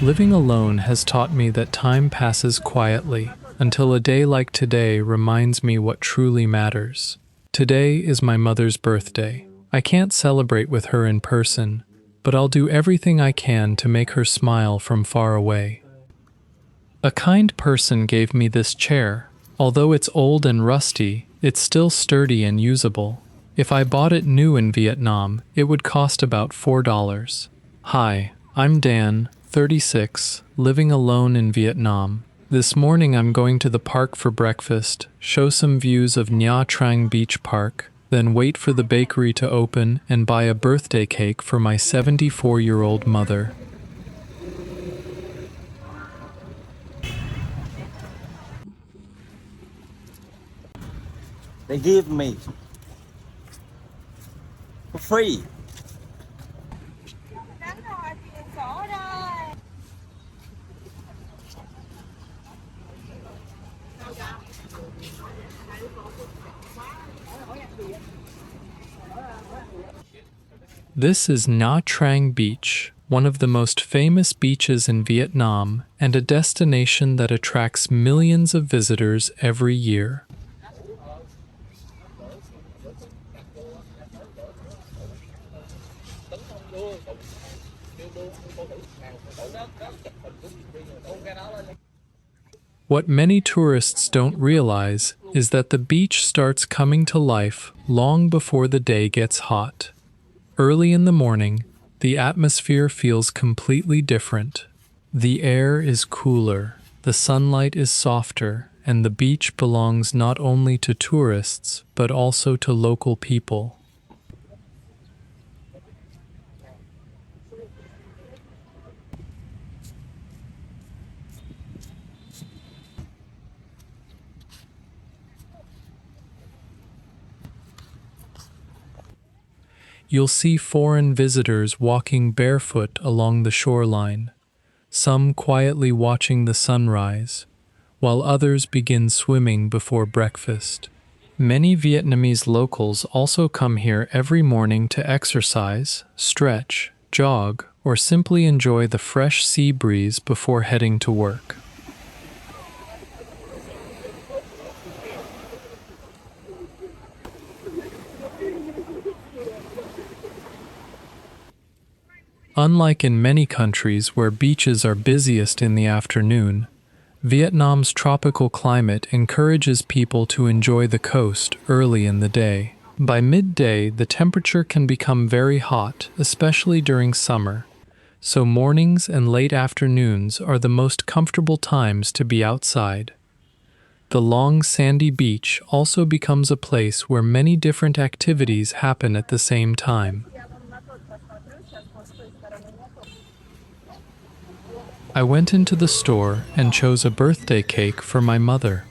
Living alone has taught me that time passes quietly until a day like today reminds me what truly matters. Today is my mother's birthday. I can't celebrate with her in person, but I'll do everything I can to make her smile from far away. A kind person gave me this chair. Although it's old and rusty, it's still sturdy and usable. If I bought it new in Vietnam, it would cost about $4. Hi, I'm Dan, 36, living alone in Vietnam. This morning I'm going to the park for breakfast, show some views of Nha Trang Beach Park, then wait for the bakery to open and buy a birthday cake for my 74-year-old mother. They give me for free. This is Nha Trang Beach, one of the most famous beaches in Vietnam and a destination that attracts millions of visitors every year. What many tourists don't realize is that the beach starts coming to life long before the day gets hot. Early in the morning, the atmosphere feels completely different. The air is cooler, the sunlight is softer, and the beach belongs not only to tourists but also to local people. You'll see foreign visitors walking barefoot along the shoreline, some quietly watching the sunrise, while others begin swimming before breakfast. Many Vietnamese locals also come here every morning to exercise, stretch, jog, or simply enjoy the fresh sea breeze before heading to work. Unlike in many countries where beaches are busiest in the afternoon, Vietnam's tropical climate encourages people to enjoy the coast early in the day. By midday, the temperature can become very hot, especially during summer, so mornings and late afternoons are the most comfortable times to be outside. The long sandy beach also becomes a place where many different activities happen at the same time. I went into the store and chose a birthday cake for my mother.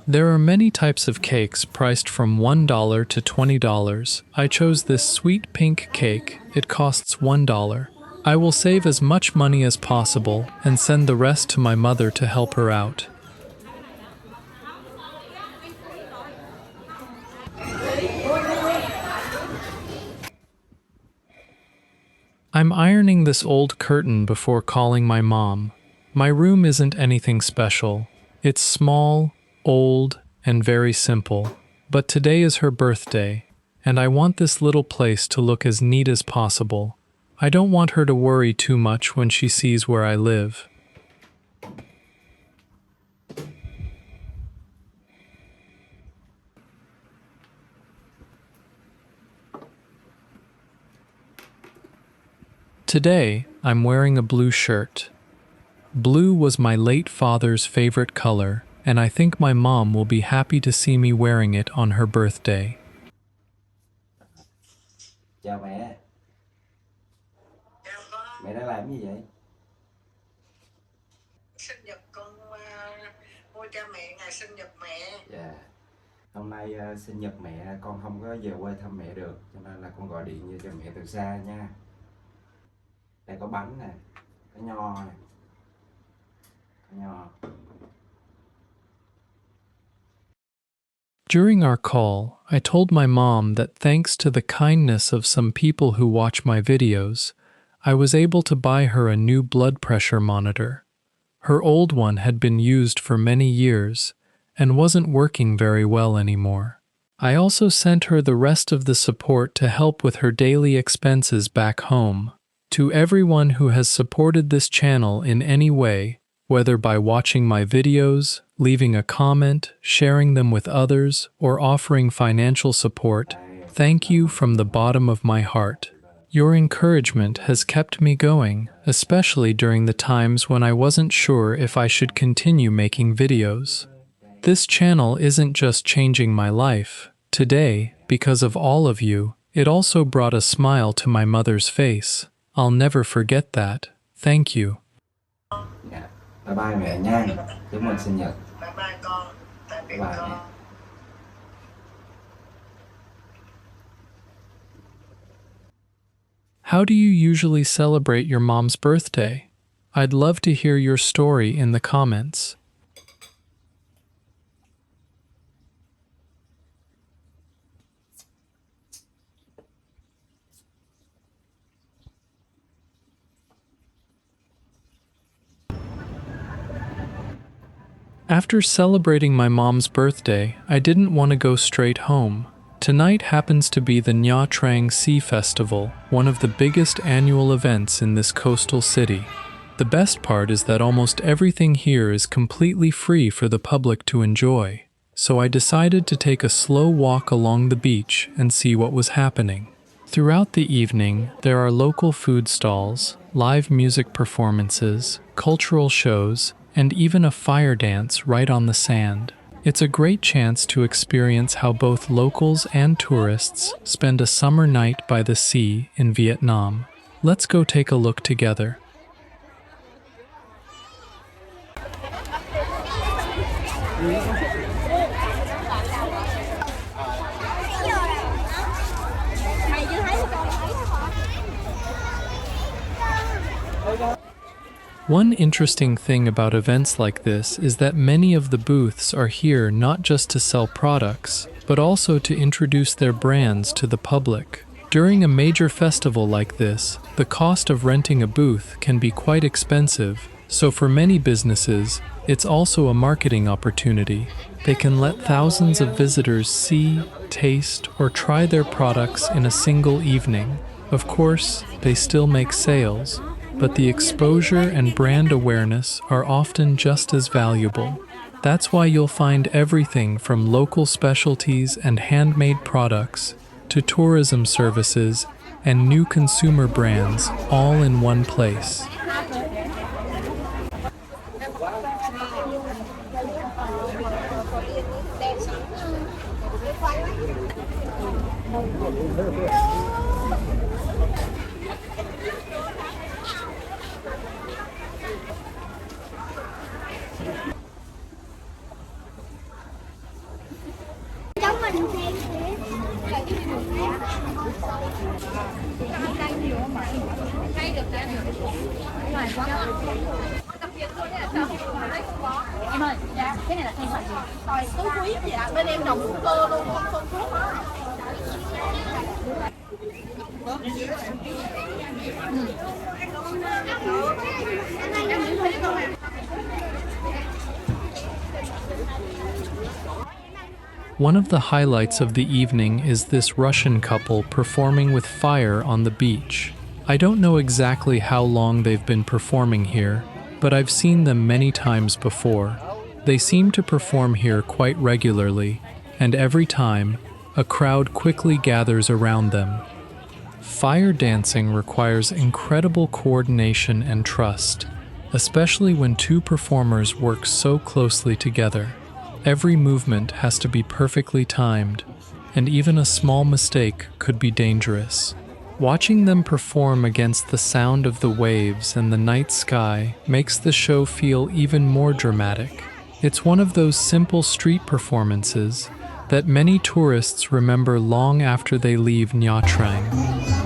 There are many types of cakes priced from $1 to $20. I chose this sweet pink cake. It costs $1. I will save as much money as possible and send the rest to my mother to help her out. I'm ironing this old curtain before calling my mom. My room isn't anything special. It's small, old, and very simple. But today is her birthday, and I want this little place to look as neat as possible. I don't want her to worry too much when she sees where I live. Today, I'm wearing a blue shirt. Blue was my late father's favorite color, and I think my mom will be happy to see me wearing it on her birthday. Chào mẹ. Mẹ đang làm gì vậy? Sinh nhật con mua cho mẹ ngày sinh nhật mẹ. Dạ. Hôm nay sinh nhật mẹ con không có về quê thăm mẹ được, cho nên là con gọi điện về cho mẹ từ xa nha. Đây có bánh nè, có nho nè, có nho. During our call, I told my mom that thanks to the kindness of some people who watch my videos, I was able to buy her a new blood pressure monitor. Her old one had been used for many years and wasn't working very well anymore. I also sent her the rest of the support to help with her daily expenses back home. To everyone who has supported this channel in any way, whether by watching my videos, leaving a comment, sharing them with others, or offering financial support, thank you from the bottom of my heart. Your encouragement has kept me going, especially during the times when I wasn't sure if I should continue making videos. This channel isn't just changing my life. Today, because of all of you, it also brought a smile to my mother's face. I'll never forget that. Thank you. Dạ. Bye bye mẹ nha. Chúc mừng sinh nhật. Bye bye con. Tạm biệt Bye bye con. mẹ. How do you usually celebrate your mom's birthday? I'd love to hear your story in the comments. After celebrating my mom's birthday, I didn't want to go straight home. Tonight happens to be the Nha Trang Sea Festival, one of the biggest annual events in this coastal city. The best part is that almost everything here is completely free for the public to enjoy, so I decided to take a slow walk along the beach and see what was happening. Throughout the evening, there are local food stalls, live music performances, cultural shows, and even a fire dance right on the sand. It's a great chance to experience how both locals and tourists spend a summer night by the sea in Vietnam. Let's go take a look together. One interesting thing about events like this is that many of the booths are here not just to sell products, but also to introduce their brands to the public. During a major festival like this, the cost of renting a booth can be quite expensive, so for many businesses, it's also a marketing opportunity. They can let thousands of visitors see, taste, or try their products in a single evening. Of course, they still make sales, but the exposure and brand awareness are often just as valuable. That's why you'll find everything from local specialties and handmade products to tourism services and new consumer brands all in one place. Em ơi, dạ, cái này là cây hoại gì? Rồi, tứ quý gì ạ? Bên em trồng cơ luôn, không phân thuốc đó. One of the highlights of the evening is this Russian couple performing with fire on the beach. I don't know exactly how long they've been performing here, but I've seen them many times before. They seem to perform here quite regularly, and every time, a crowd quickly gathers around them. Fire dancing requires incredible coordination and trust, especially when two performers work so closely together. Every movement has to be perfectly timed, and even a small mistake could be dangerous. Watching them perform against the sound of the waves and the night sky makes the show feel even more dramatic. It's one of those simple street performances that many tourists remember long after they leave Nha Trang.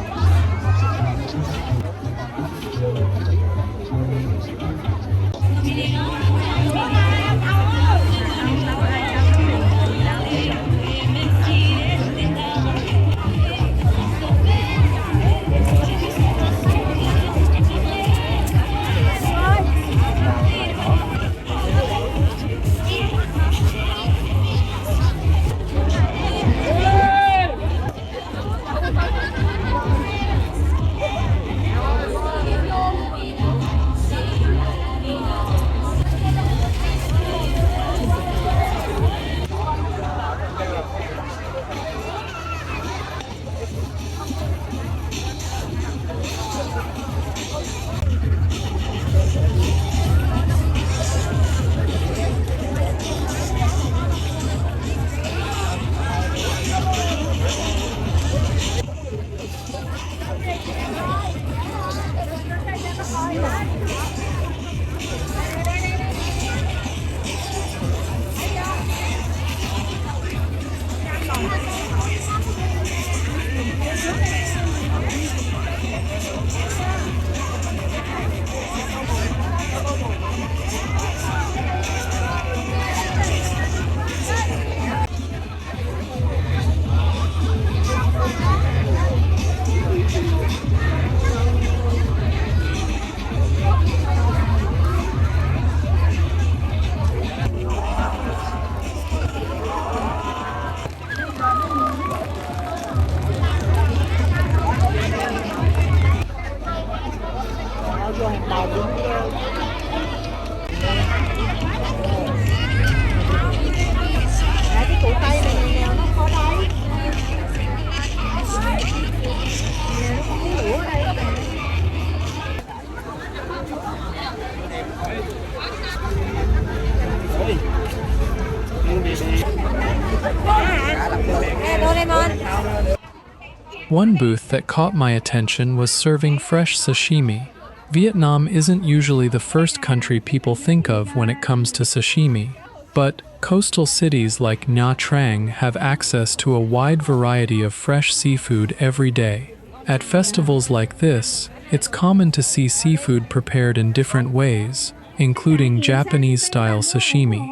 One booth that caught my attention was serving fresh sashimi. Vietnam isn't usually the first country people think of when it comes to sashimi, but coastal cities like Nha Trang have access to a wide variety of fresh seafood every day. At festivals like this, it's common to see seafood prepared in different ways, including Japanese-style sashimi.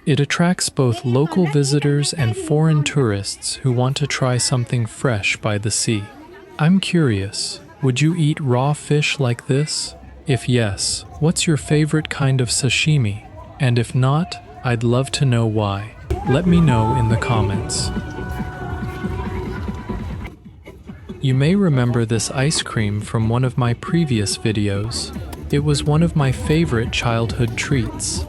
It attracts both local visitors and foreign tourists who want to try something fresh by the sea. I'm curious, would you eat raw fish like this? If yes, what's your favorite kind of sashimi? And if not, I'd love to know why. Let me know in the comments. You may remember this ice cream from one of my previous videos. It was one of my favorite childhood treats.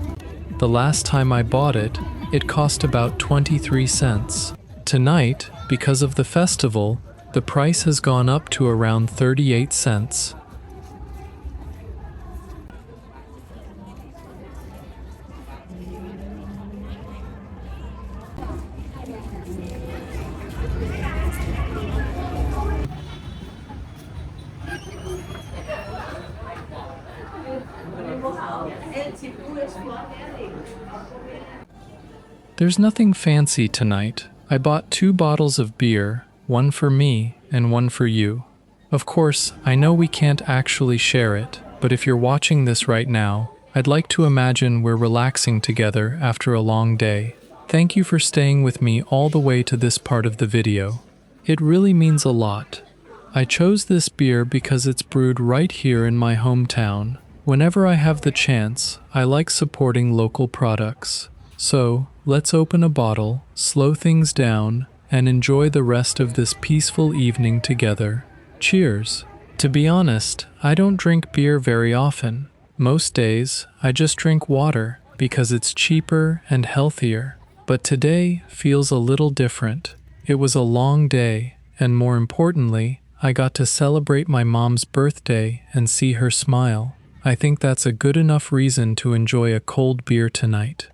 The last time I bought it, it cost about 23 cents. Tonight, because of the festival, the price has gone up to around 38 cents. There's nothing fancy tonight. I bought 2 bottles of beer, one for me and one for you. Of course, I know we can't actually share it, but if you're watching this right now, I'd like to imagine we're relaxing together after a long day. Thank you for staying with me all the way to this part of the video. It really means a lot. I chose this beer because it's brewed right here in my hometown. Whenever I have the chance, I like supporting local products. So, let's open a bottle, slow things down, and enjoy the rest of this peaceful evening together. Cheers! To be honest, I don't drink beer very often. Most days, I just drink water because it's cheaper and healthier. But today feels a little different. It was a long day, and more importantly, I got to celebrate my mom's birthday and see her smile. I think that's a good enough reason to enjoy a cold beer tonight.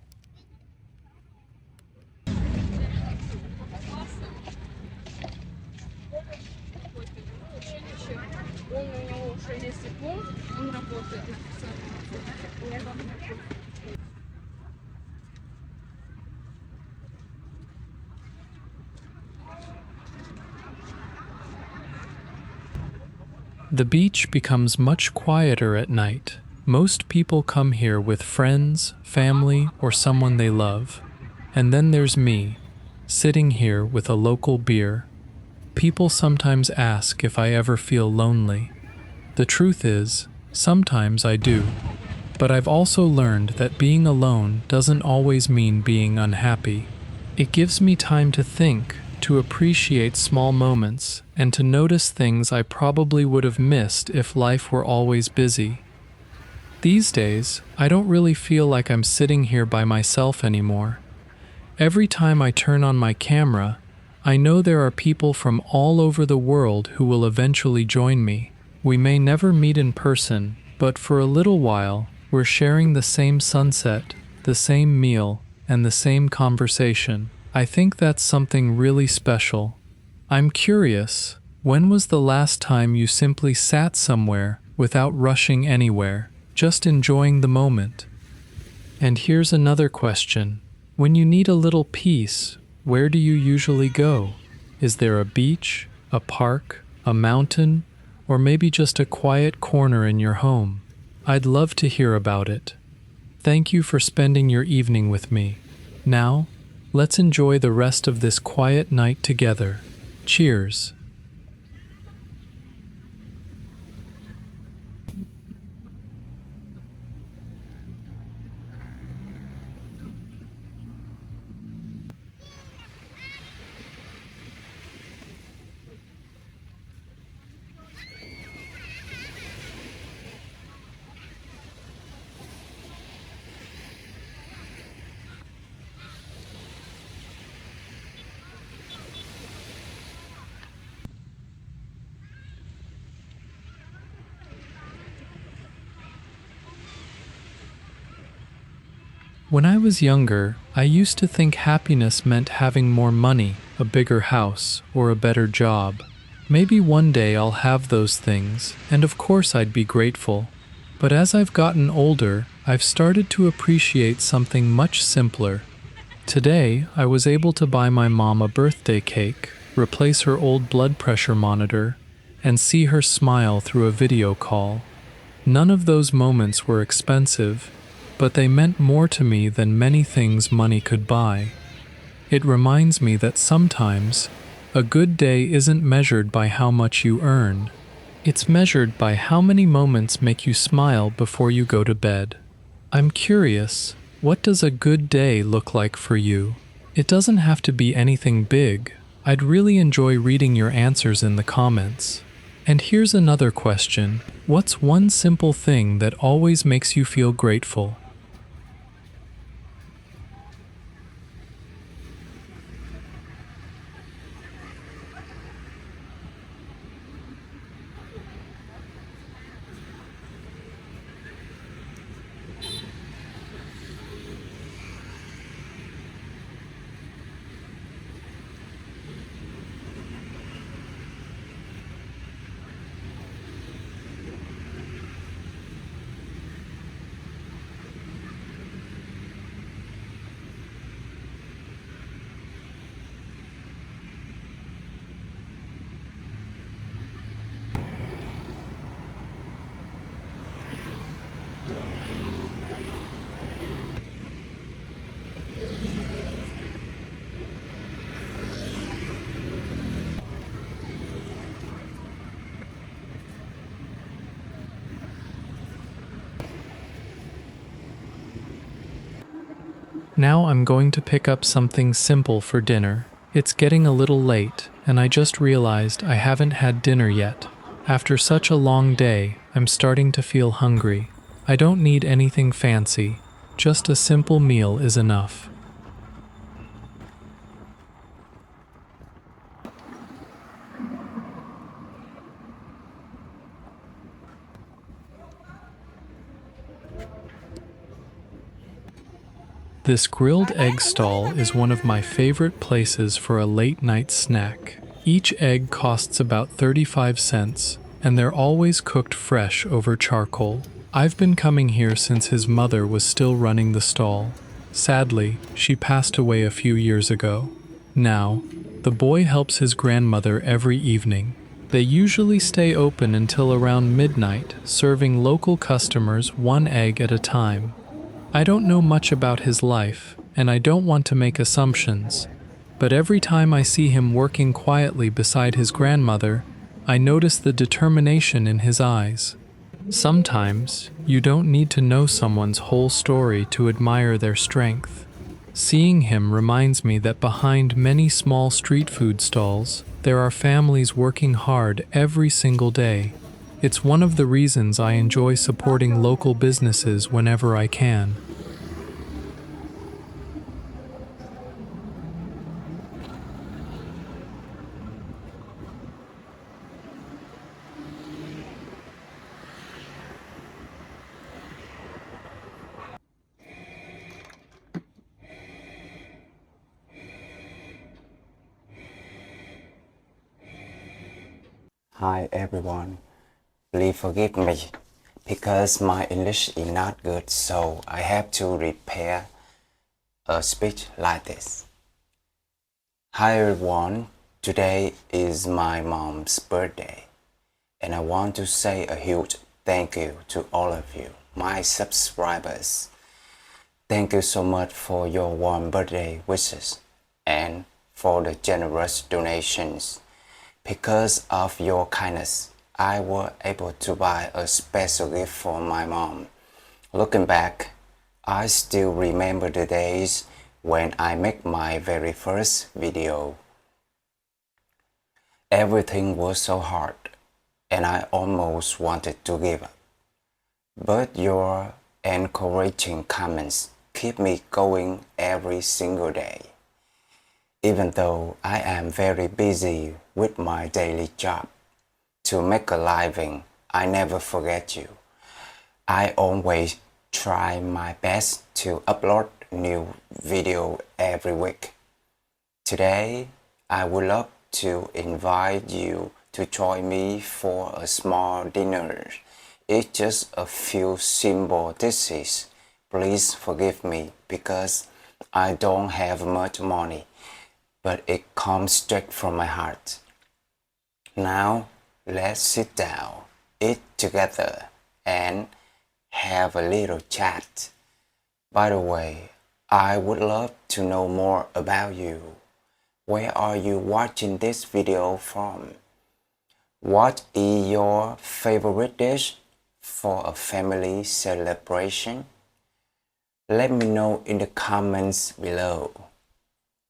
The beach becomes much quieter at night. Most people come here with friends, family, or someone they love. And then there's me, sitting here with a local beer. People sometimes ask if I ever feel lonely. The truth is, sometimes I do. But I've also learned that being alone doesn't always mean being unhappy. It gives me time to think, to appreciate small moments, and to notice things I probably would have missed if life were always busy. These days, I don't really feel like I'm sitting here by myself anymore. Every time I turn on my camera, I know there are people from all over the world who will eventually join me. We may never meet in person, but for a little while, we're sharing the same sunset, the same meal, and the same conversation. I think that's something really special. I'm curious, when was the last time you simply sat somewhere without rushing anywhere, just enjoying the moment? And here's another question. When you need a little peace, where do you usually go? Is there a beach, a park, a mountain, or maybe just a quiet corner in your home? I'd love to hear about it. Thank you for spending your evening with me. Now, let's enjoy the rest of this quiet night together. Cheers. When I was younger, I used to think happiness meant having more money, a bigger house, or a better job. Maybe one day I'll have those things, and of course I'd be grateful. But as I've gotten older, I've started to appreciate something much simpler. Today, I was able to buy my mom a birthday cake, replace her old blood pressure monitor, and see her smile through a video call. None of those moments were expensive, but they meant more to me than many things money could buy. It reminds me that sometimes, a good day isn't measured by how much you earn. It's measured by how many moments make you smile before you go to bed. I'm curious, what does a good day look like for you? It doesn't have to be anything big. I'd really enjoy reading your answers in the comments. And here's another question. What's one simple thing that always makes you feel grateful? Now I'm going to pick up something simple for dinner. It's getting a little late, and I just realized I haven't had dinner yet. After such a long day, I'm starting to feel hungry. I don't need anything fancy, just a simple meal is enough. This grilled egg stall is one of my favorite places for a late-night snack. Each egg costs about 35 cents, and they're always cooked fresh over charcoal. I've been coming here since his mother was still running the stall. Sadly, she passed away a few years ago. Now, the boy helps his grandmother every evening. They usually stay open until around midnight, serving local customers one egg at a time. I don't know much about his life, and I don't want to make assumptions, but every time I see him working quietly beside his grandmother, I notice the determination in his eyes. Sometimes, you don't need to know someone's whole story to admire their strength. Seeing him reminds me that behind many small street food stalls, there are families working hard every single day. It's one of the reasons I enjoy supporting local businesses whenever I can. Hi everyone, please forgive me because my English is not good, so I have to prepare a speech like this. Hi everyone, today is my mom's birthday, and I want to say a huge thank you to all of you, my subscribers. Thank you so much for your warm birthday wishes and for the generous donations. Because of your kindness, I was able to buy a special gift for my mom. Looking back, I still remember the days when I made my very first video. Everything was so hard, and I almost wanted to give up. But your encouraging comments keep me going every single day. Even though I am very busy with my daily job, to make a living, I never forget you. I always try my best to upload new video every week. Today, I would love to invite you to join me for a small dinner. It's just a few simple dishes. Please forgive me because I don't have much money, but it comes straight from my heart. Now, let's sit down, eat together, and have a little chat. By the way, I would love to know more about you. Where are you watching this video from? What is your favorite dish for a family celebration? Let me know in the comments below.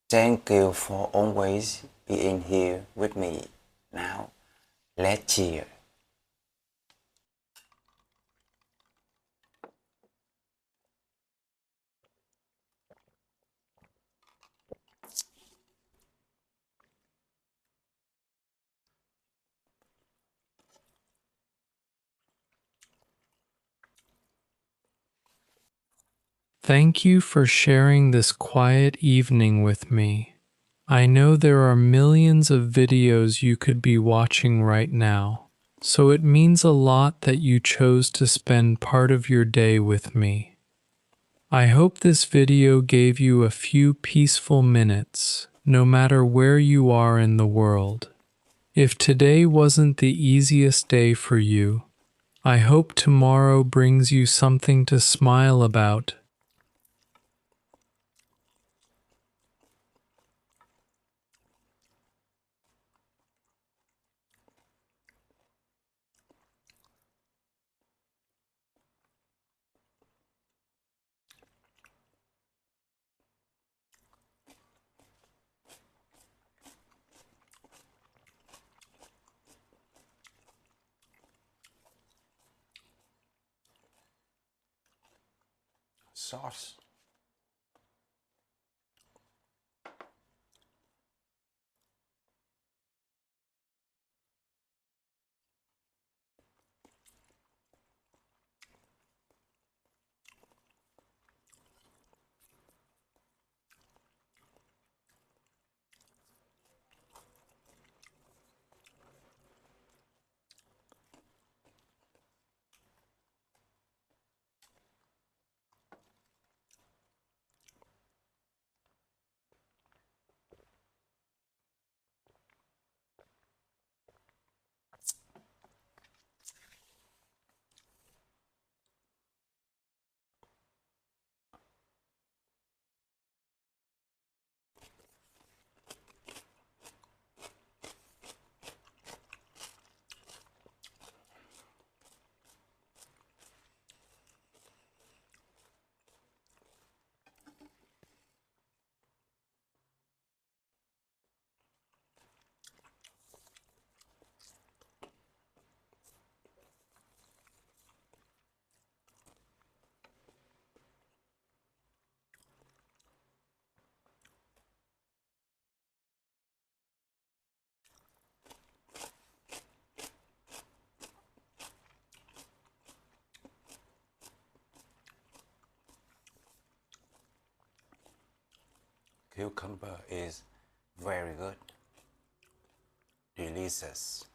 Thank you for always being here with me. Now, let's cheer. Thank you for sharing this quiet evening with me. I know there are millions of videos you could be watching right now, so it means a lot that you chose to spend part of your day with me. I hope this video gave you a few peaceful minutes, no matter where you are in the world. If today wasn't the easiest day for you, I hope tomorrow brings you something to smile about. Sauce. Cucumber is very good, delicious.